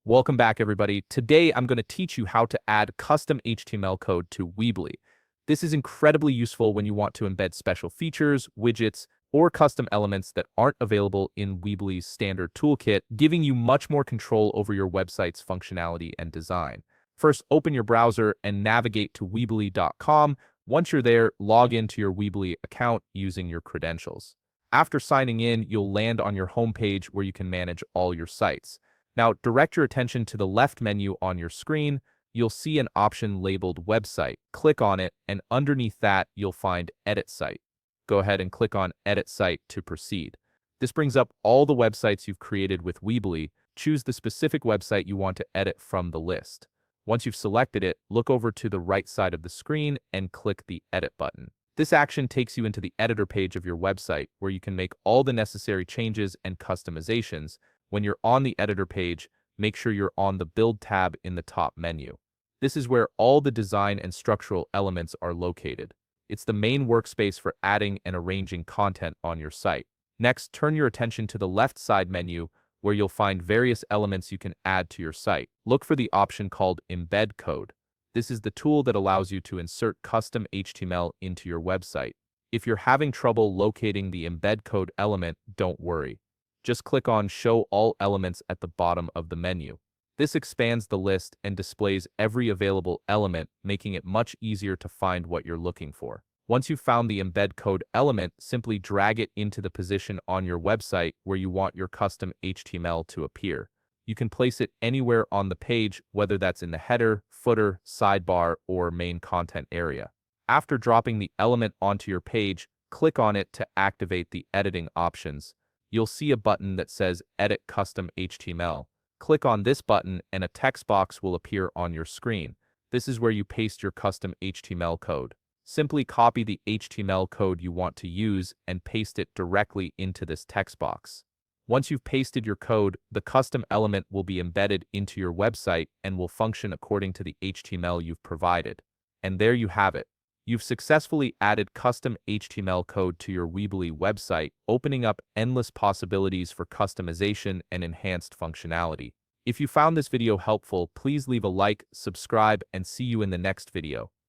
Welcome back, everybody. Today, I'm going to teach you how to add custom HTML code to Weebly. This is incredibly useful when you want to embed special features, widgets, or custom elements that aren't available in Weebly's standard toolkit, giving you much more control over your website's functionality and design. First, open your browser and navigate to Weebly.com. Once you're there, log into your Weebly account using your credentials. After signing in, you'll land on your homepage where you can manage all your sites. Now, direct your attention to the left menu on your screen. You'll see an option labeled Website. Click on it, and underneath that, you'll find Edit Site. Go ahead and click on Edit Site to proceed. This brings up all the websites you've created with Weebly. Choose the specific website you want to edit from the list. Once you've selected it, look over to the right side of the screen and click the Edit button. This action takes you into the editor page of your website, where you can make all the necessary changes and customizations. When you're on the editor page, make sure you're on the Build tab in the top menu. This is where all the design and structural elements are located. It's the main workspace for adding and arranging content on your site. Next, turn your attention to the left side menu, where you'll find various elements you can add to your site. Look for the option called Embed Code. This is the tool that allows you to insert custom HTML into your website. If you're having trouble locating the embed code element, don't worry. Just click on Show All Elements at the bottom of the menu. This expands the list and displays every available element, making it much easier to find what you're looking for. Once you've found the embed code element, simply drag it into the position on your website where you want your custom HTML to appear. You can place it anywhere on the page, whether that's in the header, footer, sidebar, or main content area. After dropping the element onto your page, click on it to activate the editing options. You'll see a button that says Edit Custom HTML. Click on this button and a text box will appear on your screen. This is where you paste your custom HTML code. Simply copy the HTML code you want to use and paste it directly into this text box. Once you've pasted your code, the custom element will be embedded into your website and will function according to the HTML you've provided. And there you have it. You've successfully added custom HTML code to your Weebly website, opening up endless possibilities for customization and enhanced functionality. If you found this video helpful, please leave a like, subscribe, and see you in the next video.